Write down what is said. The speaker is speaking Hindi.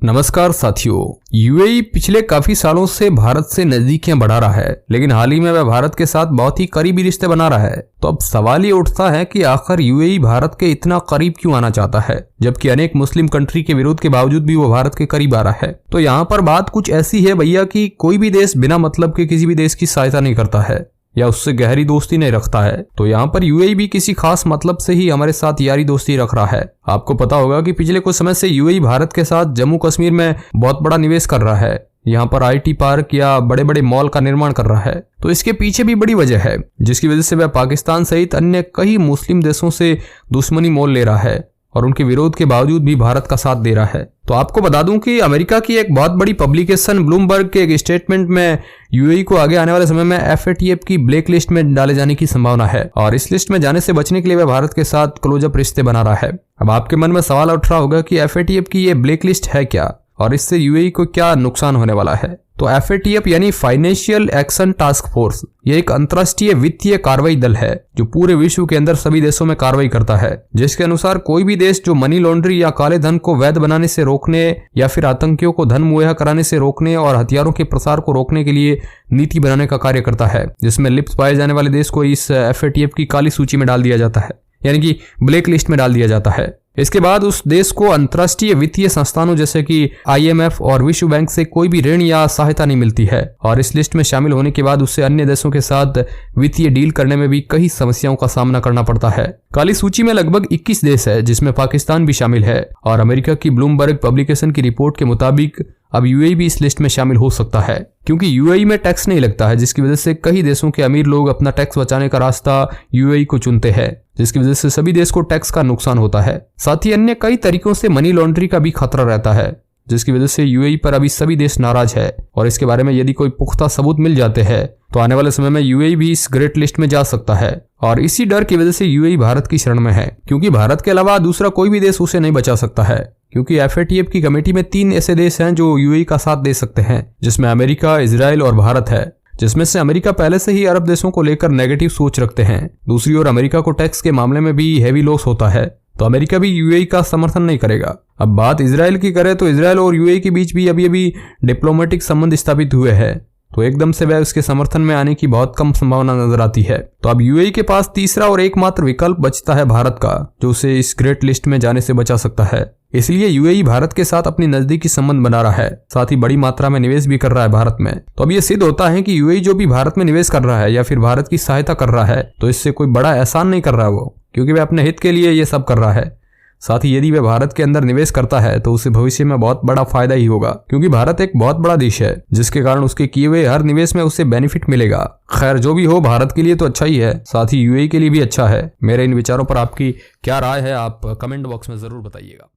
नमस्कार साथियों। यूएई पिछले काफी सालों से भारत से नजदीकियां बढ़ा रहा है, लेकिन हाल ही में वह भारत के साथ बहुत ही करीबी रिश्ते बना रहा है। तो अब सवाल ये उठता है कि आखिर यूएई भारत के इतना करीब क्यों आना चाहता है, जबकि अनेक मुस्लिम कंट्री के विरोध के बावजूद भी वो भारत के करीब आ रहा है। तो यहाँ पर बात कुछ ऐसी है भैया कि कोई भी देश बिना मतलब के किसी भी देश की सहायता नहीं करता है या उससे गहरी दोस्ती नहीं रखता है। तो यहाँ पर यूएई भी किसी खास मतलब से ही हमारे साथ यारी दोस्ती रख रहा है। आपको पता होगा कि पिछले कुछ समय से यूएई भारत के साथ जम्मू कश्मीर में बहुत बड़ा निवेश कर रहा है। यहाँ पर आईटी पार्क या बड़े बड़े मॉल का निर्माण कर रहा है। तो इसके पीछे भी बड़ी वजह है, जिसकी वजह से वह पाकिस्तान सहित अन्य कई मुस्लिम देशों से दुश्मनी मोल ले रहा है और उनके विरोध के बावजूद भी भारत का साथ दे रहा है। तो आपको बता दूं कि अमेरिका की एक बहुत बड़ी पब्लिकेशन ब्लूमबर्ग के एक स्टेटमेंट में यूएई को आगे आने वाले समय में एफएटीएफ की ब्लैक लिस्ट में डाले जाने की संभावना है और इस लिस्ट में जाने से बचने के लिए वह भारत के साथ क्लोजअप रिश्ते बना रहा है। अब आपके मन में सवाल उठ रहा होगा कि एफएटीएफ की ये ब्लैक लिस्ट है क्या और इससे यूएई को क्या नुकसान होने वाला है। तो एफएटीएफ यानी फाइनेंशियल एक्शन टास्क फोर्स, ये एक अंतर्राष्ट्रीय वित्तीय कार्रवाई दल है जो पूरे विश्व के अंदर सभी देशों में कार्रवाई करता है, जिसके अनुसार कोई भी देश जो मनी लॉन्ड्री या काले धन को वैध बनाने से रोकने या फिर आतंकियों को धन मुहैया कराने से रोकने और हथियारों के प्रसार को रोकने के लिए नीति बनाने का कार्य करता है, जिसमें लिप्त पाए जाने वाले देश को इस एफएटीएफ की काली सूची में डाल दिया जाता है, यानी कि ब्लैक लिस्ट में डाल दिया जाता है। इसके बाद उस देश को अंतर्राष्ट्रीय वित्तीय संस्थानों जैसे कि आईएमएफ और विश्व बैंक से कोई भी ऋण या सहायता नहीं मिलती है और इस लिस्ट में शामिल होने के बाद उससे अन्य देशों के साथ वित्तीय डील करने में भी कई समस्याओं का सामना करना पड़ता है। काली सूची में लगभग 21 देश है, जिसमें पाकिस्तान भी शामिल है और अमेरिका की ब्लूमबर्ग पब्लिकेशन की रिपोर्ट के मुताबिक अब यूएई भी इस लिस्ट में शामिल हो सकता है, क्योंकि यूएई में टैक्स नहीं लगता है, जिसकी वजह से कई देशों के अमीर लोग अपना टैक्स बचाने का रास्ता यूएई को चुनते हैं, जिसकी वजह से सभी देश को टैक्स का नुकसान होता है। साथ ही अन्य कई तरीकों से मनी लॉन्ड्री का भी खतरा रहता है, जिसकी वजह से यूएई पर अभी सभी देश नाराज है और इसके बारे में यदि कोई पुख्ता सबूत मिल जाते हैं तो आने वाले समय में यूएई भी इस ग्रेट लिस्ट में जा सकता है और इसी डर की वजह से यूएई भारत की शरण में है, क्योंकि भारत के अलावा दूसरा कोई भी देश उसे नहीं बचा सकता है। क्योंकि एफएटीएफ की कमेटी में 3 ऐसे देश हैं जो यूएई का साथ दे सकते हैं, जिसमें अमेरिका, इजराइल और भारत है, जिसमें से अमेरिका पहले से ही अरब देशों को लेकर नेगेटिव सोच रखते हैं। दूसरी ओर अमेरिका को टैक्स के मामले में भी हैवी लॉस होता है, तो अमेरिका भी यूएई का समर्थन नहीं करेगा। अब बात इजराइल की करें तो इजराइल और यूएई के बीच भी अभी डिप्लोमेटिक संबंध स्थापित हुए हैं, तो एकदम से वह उसके समर्थन में आने की बहुत कम संभावना नजर आती है। तो अब यूएई के पास तीसरा और एकमात्र विकल्प बचता है भारत का, जो उसे इस ग्रेट लिस्ट में जाने से बचा सकता है। इसलिए यूएई भारत के साथ अपनी नजदीकी संबंध बना रहा है, साथ ही बड़ी मात्रा में निवेश भी कर रहा है भारत में। तो अब ये सिद्ध होता है कि यूएई जो भी भारत में निवेश कर रहा है या फिर भारत की सहायता कर रहा है, तो इससे कोई बड़ा एहसान नहीं कर रहा है वो, क्योंकि वह अपने हित के लिए ये सब कर रहा है। साथ ही यदि वह भारत के अंदर निवेश करता है तो उसे भविष्य में बहुत बड़ा फायदा ही होगा, क्योंकि भारत एक बहुत बड़ा देश है, जिसके कारण उसके किए हुए हर निवेश में उसे बेनिफिट मिलेगा। खैर जो भी हो, भारत के लिए तो अच्छा ही है, साथ ही यूएई के लिए भी अच्छा है। मेरे इन विचारों पर आपकी क्या राय है, आप कमेंट बॉक्स में जरूर बताइएगा।